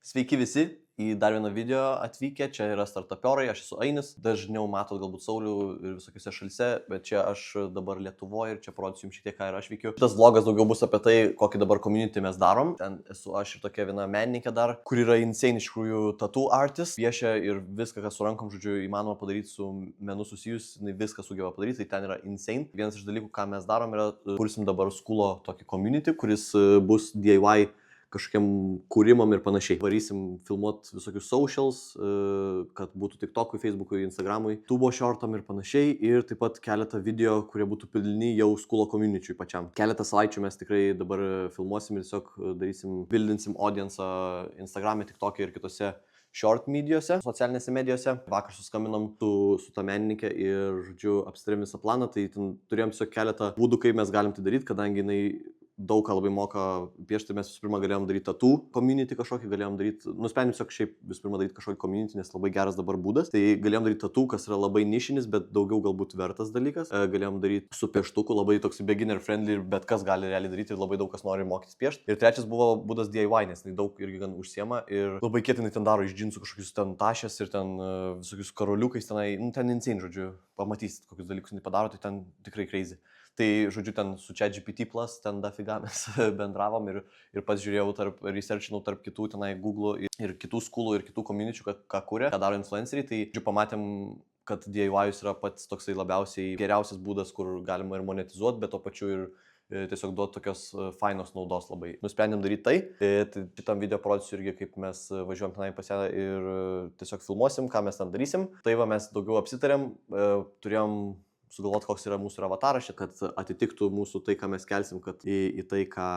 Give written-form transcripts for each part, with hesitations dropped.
Sveiki visi į dar vieną video atvykę, čia yra startupiorai, aš esu Ainis, dažniau matot galbūt Saulių ir visokiose šalise, bet čia aš dabar Lietuvoje ir čia parodysiu jums šiek tiek, ką ir aš veikiu. Šitas vlogas daugiau bus apie tai, kokį dabar community mes darom. Ten esu aš ir tokia viena menininkė dar, kur yra insane iš tikrųjų tattoo artist, piešia ir viską, kas su rankom, žodžiu, įmanoma padaryti su menu susijus, jinai viską sugeba padaryti, tai ten yra insane. Vienas iš dalykų, ką mes darom, yra kursim dabar Skulo tokį community, kuris bus DIY kažkokiam kūrimam ir panašiai. Varysim filmuot visokius socials, kad būtų TikTok'ui, Facebook'ui, Instagram'ui, tubo shortam ir panašiai. Ir taip pat keletą video, kurie būtų pilni jau Skulo community'ui pačiam. Keletą savaičių mes tikrai dabar filmuosim ir tiesiog darysim, bildinsim audience'ą Instagram'e, TikTok'e ir kitose short medijose, socialinėse medijose. Vakar suskambinom su ta menininkė ir, žodžiu, apsitarėm visą planą, tai turėjom tiesiog keletą būdų, kaip mes galim tai daryti, kadangi jinai daug ką labai moka piešti, mes visų pirma galėjom daryti tattoo community kažkokį, galėjom daryti, nusprendėm tiesiog šiaip visų pirma daryti kažkokį community, nes labai geras dabar būdas. Tai galėjom daryti tattoo, kas yra labai nišinis, bet daugiau galbūt vertas dalykas. Galėjom daryti su pieštuku, labai toks beginner friendly ir bet kas gali realiai daryti ir labai daug kas nori mokytis piešti. Ir trečias buvo būdas DIY, nes jinai daug irgi gan užsiema ir labai kietinai ten daro iš džinsų kažkokius ten tašės ir ten visokius karoliukais tenai, ten insane, žodžiu, pamatysit kokius dalykus jinai padaro, tai ten tikrai crazy. Tai, žodžiu, ten su ChatGPT Plus, ten dafiga mes bendravom ir pats žiūrėjau, researchinau tarp kitų tenai Google ir kitų skulų ir kitų community'ų, ką kuria, ką daro influenceriai. Tai, žodžiu, pamatėm, kad DIY'us yra pats toksai labiausiai geriausias būdas, kur galima ir monetizuoti, bet to pačiu ir tiesiog duoti tokios fainos naudos labai. Nusprendėm daryti tai. Tai šitam video parodysiu irgi, kaip mes važiuojam tenai pas ją ir tiesiog filmuosim, ką mes ten darysim. Tai va, mes daugiau apsitarėm, turėjom sugalvoti, koks yra mūsų avataras, kad atitiktų mūsų tai, ką mes kelsim, kad į tai, ką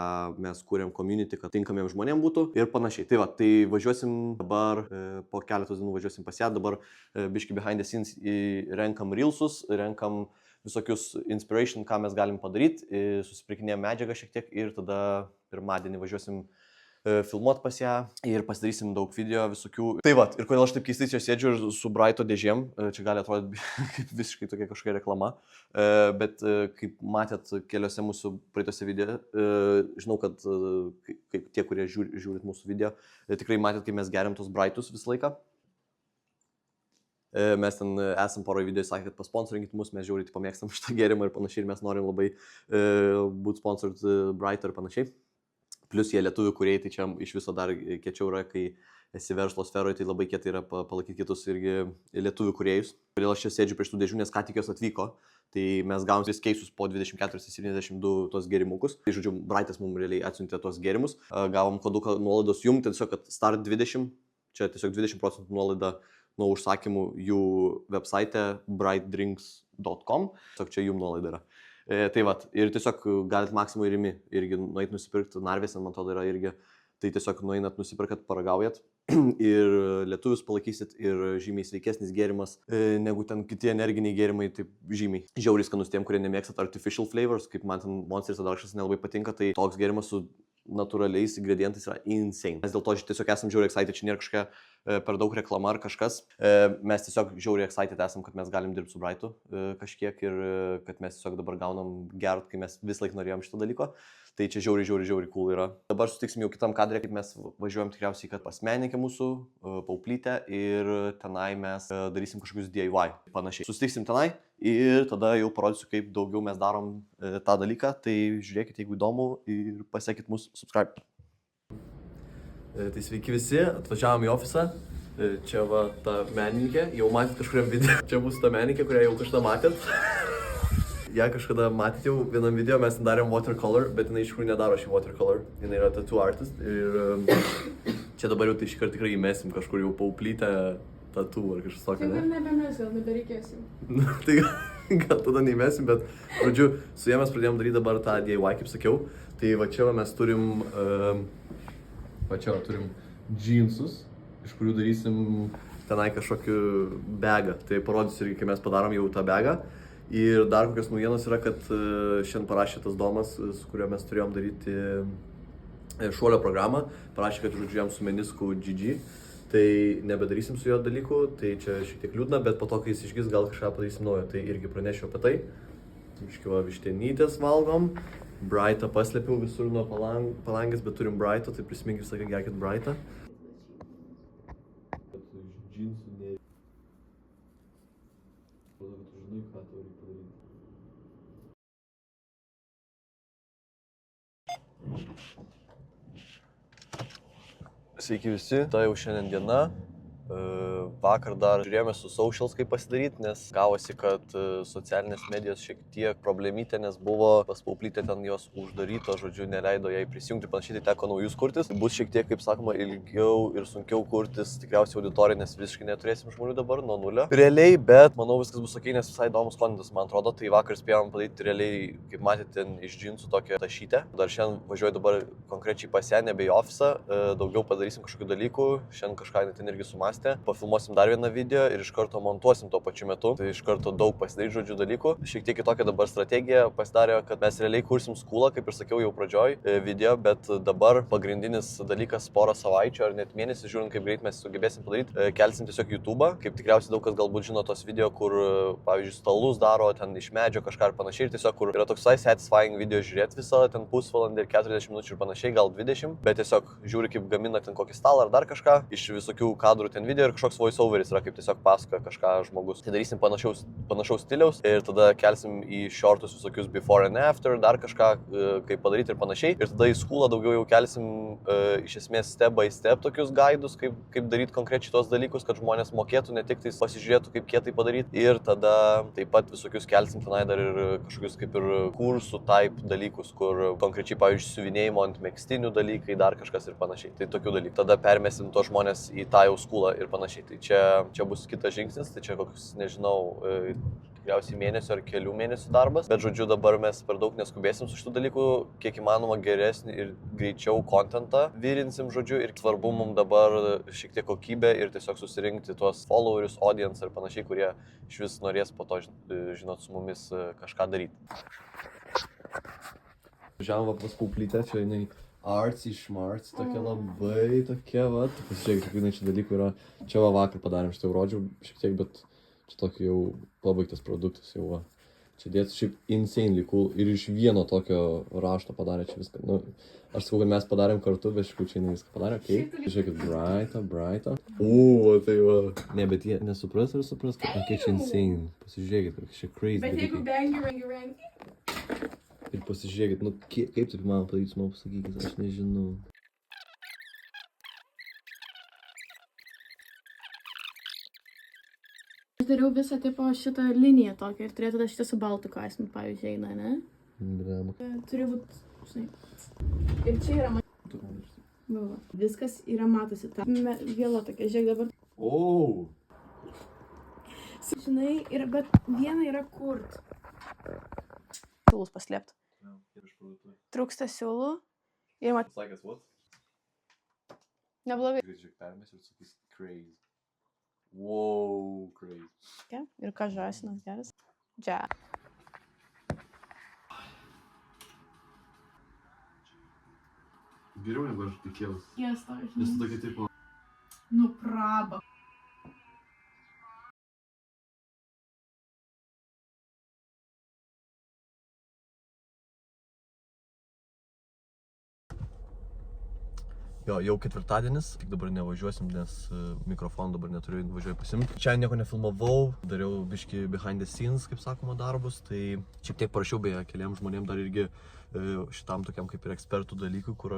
mes kūrėm community, kad tinkamiem žmonėm būtų ir panašiai. Tai va, tai važiuosim dabar, po keletos dienų važiuosim pas ją, dabar biški behind the scenes renkam reelsus, renkam visokius inspiration, ką mes galim padaryti, susipirkinėjom medžiagą šiek tiek ir tada pirmadienį važiuosim filmuot pas ją ir pasidarysim daug video visokių. Tai va, ir kodėl aš taip keistai čia sėdžiu ir su Brighto dėžėm, čia gali atrodyti kaip visiškai tokia kažkokia reklama, bet kaip matėt keliose mūsų praeitose video, žinau, kad tie, kurie žiūrit mūsų video, tikrai matėt, kaip mes geriam tos Brightus visą laiką. Mes ten esam porą video sakė, kad pasponsorinkit mus, mes žiauriai pamėgstam šitą gėrimą ir panašiai, ir mes norim labai būti sponsored Brighto ir panašiai. Plus jie lietuvių kūrėjai, tai čia iš viso dar kiečiau yra, kai esi verslo sferoje, tai labai kietai yra palaikyti kitus irgi lietuvių kūrėjus. Kodėl aš čia sėdžiu prieš tų dėžių, nes ką tik jos atvyko, tai mes gavom vis keisus po 24,72 tos gėrimukus. Tai žodžiu, Brightas mums realiai atsiuntė tos gėrimus. Gavom koduką nuolaidos jum, tai tiesiog, kad start 20, čia tiesiog 20% nuolaida nuo užsakymų jų website brightdrinks.com, tiesiog čia jum nuolaida yra. Tai va, ir tiesiog galit maksimum ir imi, irgi nueit nusipirkti Narvėse, man atrodo, yra irgi, tai tiesiog nueinat nusipirkat, paragaujat ir lietuvius palaikysit ir žymiai sveikesnis gėrimas negu ten kiti energiniai gėrimai, taip žymiai. Žiauriai skanus tiem, kurie nemėgstat artificial flavors, kaip man ten Monsteris ar dar kažkas nelabai patinka, tai toks gėrimas su natūraliais ingredientais yra insane. Mes dėl to tiesiog esam žiauriai excited, čia nėra kažkokia per daug reklama ar kažkas. Mes tiesiog žiauriai excited esam, kad mes galim dirbti su Brightu kažkiek ir kad mes tiesiog dabar gaunam gerut, kai mes vis laik norėjom šitą dalyko. Tai čia žiauriai cool yra. Dabar sutiksim jau kitam kadrė, kaip mes važiuojam tikriausiai, kad pas menininkę mūsų, Pauplytę, ir tenai mes darysim kažkokius DIY panašiai. Susitiksim tenai ir tada jau parodysiu, kaip daugiau mes darom tą dalyką. Tai žiūrėkit, jeigu įdomu, ir pasiekit mūsų subscribe. Tai sveiki visi, atvažiavom į ofisą. Čia va ta menininkė, jau matėt kažkuriam video. Čia mūsų ta menininkė, kurią jau kažkada matėt. Ja kažkada matėt jau vienam video, mes darėm watercolor, bet jinai iš tikrųjų nedaro šį watercolor. Jinai yra tattoo artist ir čia dabar jau tai šį kartą tikrai įmesim kažkur jau Pauplytę tattoo ar kažkas tokio, ne? Tai nebemes, gal nebereikėsim. Tai gal tada neįmesim, bet, žodžiu, su jie mes pradėjom daryti dabar tą DIY, kaip sakiau. Tai va čia mes turim, džinsus, iš kurių darysim tenai kažkokį bagą. Tai parodysiu irgi, kai mes padarom jau tą bagą. Ir dar kokios naujienos yra, kad šiandien parašė tas Domas, su kuriuo mes turėjom daryti šuolio programą. Parašė, kad žodžiu jam su menisku GG. Tai nebedarysim su jo dalykų, tai čia šiek tiek liūdna, bet po to, kai jis išgis, gal kažką padarysim naujo. Tai irgi pranešiu apie tai. Iškiva vištienytės valgom. Brightą paslėpiau visur nuo palangės, bet turim Brightą, tai prisiminkit, sakė, gerkit Brightą. džinsų ne... Tu žinai, ką tau reikia padaryti. Sveiki visi, tai jau šiandien diena. Vakar dar žiūrėjome su socials kaip pasidaryti, nes gavosi, kad socialinės medijos šiek tiek problemytė, nes buvo pas Pauplytę ten jos uždaryto, žodžiu, neleido jai prisijungti, panašiai tai teko naujus kurtis. Bus šiek tiek, kaip sakoma, ilgiau ir sunkiau kurtis tikriausiai auditoriją, nes visiškai neturėsim žmonių dabar nuo nulio. Realiai, bet manau viskas bus ok, nes visai įdomus kontentas, man atrodo, tai vakar spėjom padaryti realiai, kaip matėte, iš džinsų tokią tašytę. Dar šiandien važiuoju dabar konkrečiai pas ją, nebe į ofisą, daugiau padarysim kažkokių dalykų, šiandien kažką net irgi sumąstė. Pafilmuosim dar vieną video ir iš karto montuosim tuo pačiu metu. Tai iš karto daug pasidaryti žodžių dalykų. Šiek tiek kitokia dabar strategija pasidarė, kad mes realiai kursim skulą, kaip ir sakiau jau pradžioj video, bet dabar pagrindinis dalykas porą savaičių ar net mėnesį, žiūrint kaip greit mes sugebėsim padaryti, kelsim tiesiog YouTube'ą. Kaip tikriausiai daug kas galbūt žino tos video, kur, pavyzdžiui, stalus daro, ten iš medžio kažką ir panašiai. Ir tiesiog, kur yra toksai satisfying video žiūrėti visą, ten pusvalandį ir 40 minučių ir panašiai, gal 20, bet tiesiog žiūri, kaip gamina ten kokį stalą ar dar kažką, iš visokių kadrų ten video ir kažkoks voiceoveris yra, kaip tiesiog pasakoja kažką žmogus. Tai darysim panašaus stiliaus ir tada kelsim į shortus visokius before and after, dar kažką, kaip padaryti ir panašiai. Ir tada į skulą daugiau jau kelsim iš esmės step by step tokius gaidus, kaip daryti konkrečiai tos dalykus, kad žmonės mokėtų, ne tik tai pasižiūrėtų, kaip kietai padaryti. Ir tada taip pat visokius kelsim tenai dar ir kažkokius kaip ir kursų type dalykus, kur konkrečiai, pavyzdžiui, siuvinėjimo ant megztinių dalykai, dar kažkas ir panašiai. Tai tokių dalykų. Tada permesim to žmonės į tą jau skulą ir panašiai. Tai čia bus kitas žingsnis, tai čia kokius, nežinau, tikriausiai mėnesio ar kelių mėnesių darbas. Bet žodžiu, dabar mes per daug neskubėsim su šitų dalykų, kiek įmanoma geresnį ir greičiau kontentą virinsim, žodžiu, ir svarbu mums dabar šiek tiek kokybę ir tiesiog susirinkti tuos followerius, audience ir panašiai, kurie iš vis norės po to, žinot, su mumis kažką daryti. Žiavom pas Pauplytę, čia jinai artsy šmartsy, tokia labai tokia, va, pasižiūrėk, kiekvienai čia dalykų yra, čia va vakar padarėm, šitą jau rodžiau šiek tiek, bet čia tokį jau pabaigtas produktas jau va. Čia dėtų šiaip insanely cool ir iš vieno tokio rašto padarė čia viską, nu, aš sakau, kad mes padarėm kartu, bet šiaip čia jinai viską padarė, okei. Žiūrėkit, brighta. Tai va. Ne, bet jie nesupras ar supras, kad kokie čia insane, pasižiūrėkit, čia crazy. Bet jeigu bangi. Ir pasižiūrėkit, nu kaip taip man padaryti, man pasakykit, aš nežinau. Aš dariau visą tipo šitą liniją tokią ir turėtų šitą su baltu kasmu, pavyzdžiui, eina, ne? Brema. Turi būt, žinai. Ir čia yra buvo. Viskas yra matosi. Ta vėla tokia, žiūrėk dabar. O. Žinai, bet viena yra kurt. Siūlus paslėpt. Trūksta siūlų. Ir Sakęs, what? Neblogai. Žiūrėk, permės ir sakys crazy. Wow, crazy. Ir ką žasinas geras? Džia. Geriau negu aš tikėjausi. Jas to, žinai. Nes tu tokia tipo... Nu, praba. Jo, jau ketvirtadienis, tik dabar nevažiuosim, nes mikrofoną dabar neturiu, važiuoju pasimti. Čia nieko nefilmavau, dariau biški behind the scenes, kaip sakoma, darbus, tai šiek tiek parašiau beje keliam žmonėm dar irgi šitam tokiam kaip ir ekspertų dalykui, kur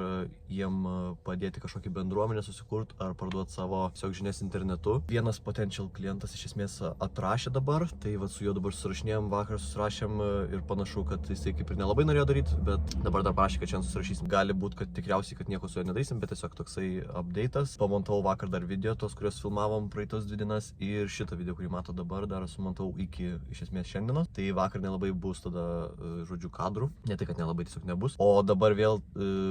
jiem padėti kažkokį bendruomenę susikurti ar parduoti savo tiesiog žinias internetu. Vienas potential klientas iš esmės atrašė dabar, tai va su juo dabar susirašinėjom, vakar susirašėm ir panašu, kad jisai kaip ir nelabai norėjo daryti, bet dabar dar prašė, kad šiandien susirašysim. Gali būti, kad tikriausiai, kad nieko su juo nedarysim, bet tiesiog toksai update'as. Pamontavau vakar dar video, tos, kurios filmavom praeitos 2 dienas ir šitą video, kurį mato dabar, dar sumontavau iki iš esmės šiandienos. Tai vakar nelabai bus tada, žodžiu, kadrų, ne tai, kad nelabai tiesiog nebus. O dabar vėl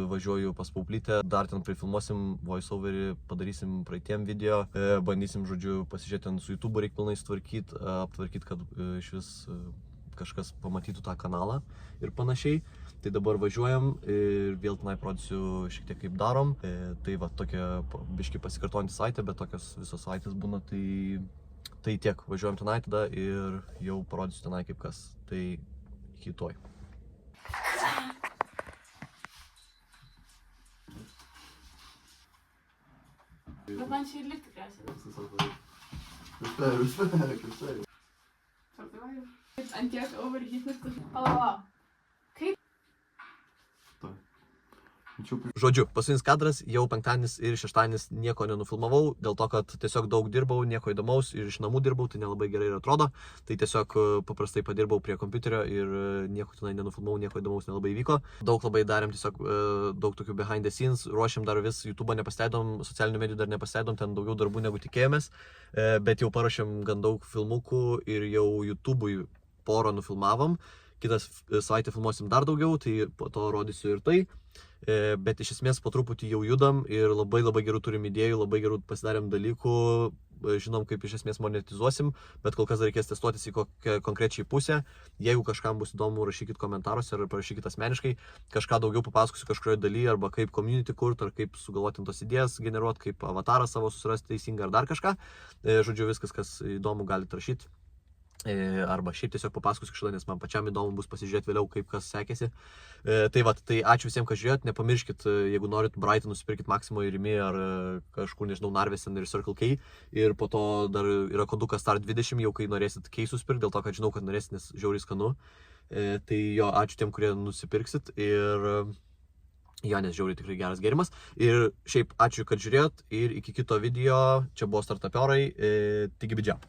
važiuoju pas Pauplytę, dar ten prifilmuosim voiceoverį, padarysim praeitiem video, bandysim, žodžiu, pasižiūrėti ten su YouTube reikia pilnai sutvarkyti, aptvarkyti, kad iš vis kažkas pamatytų tą kanalą ir panašiai. Tai dabar važiuojam ir vėl tenai parodysiu šiek tiek kaip darom. Tai va tokia biški pasikartojantys savaitė, bet tokios visos savaitės būna, tai tiek. Važiuojam tenai tada ir jau parodysiu tenai kaip kas. Tai iki toj. Bet man čia ir likti tikriausiai. Respect. Ant tiek overheatinęs, tu... Pala. Kaip? Žodžiu, paskutinis kadras, jau penktadienis ir šeštadienis nieko nenufilmavau, dėl to, kad tiesiog daug dirbau, nieko įdomaus ir iš namų dirbau, tai nelabai gerai ir atrodo. Tai tiesiog paprastai padirbau prie kompiuterio ir nieko tenai nenufilmavau, nieko įdomaus nelabai vyko. Daug labai darėm tiesiog daug tokių behind the scenes, ruošiam dar vis YouTube nepasileidom, socialinių medijų dar nepasileidom, ten daugiau darbų negu tikėjomės, bet jau paruošėm gan daug filmukų ir jau YouTube'ui porą nufilmavom. Kitas savaitę filmuosim dar daugiau, tai po to rodysiu ir tai. Bet iš esmės po truputį jau judam ir labai gerų turim idėjų, labai gerų pasidarėm dalykų, žinom kaip iš esmės monetizuosim, bet kol kas dar reikės testuotis į kokią konkrečiai pusę. Jeigu kažkam bus įdomu, rašykit komentaruose ar parašykit asmeniškai, kažką daugiau papasakosiu kažkurioje dalyje, arba kaip community kurt, ar kaip sugalvoti tos idėjas generuoti, kaip avatarą savo susirasti teisingą ar dar kažką. Žodžiu, viskas, kas įdomu, galite rašyti. Arba šiaip tiesiog papasakosiu kažkada, nes man pačiam įdomu bus pasižiūrėti vėliau, kaip kas sekėsi. Tai ačiū visiems, kas žiūrėjot, nepamirškit, jeigu norit Brighton, nusipirkit Maximo ir Rimi ar kažkur, nežinau, Narvesen ir Circle K. Ir po to dar yra kodukas Start 20, jau kai norėsit keisus pirkti, dėl to, kad žinau, kad norėsit, nes žiauriai skanu. Tai jo, ačiū tiem, kurie nusipirksit ir... Jo, nes žiauriai tikrai geras gėrimas. Ir šiaip ačiū, kad žiūrėjot ir iki kito video. Čia buvo Startapiorai. Taigi bidžiau.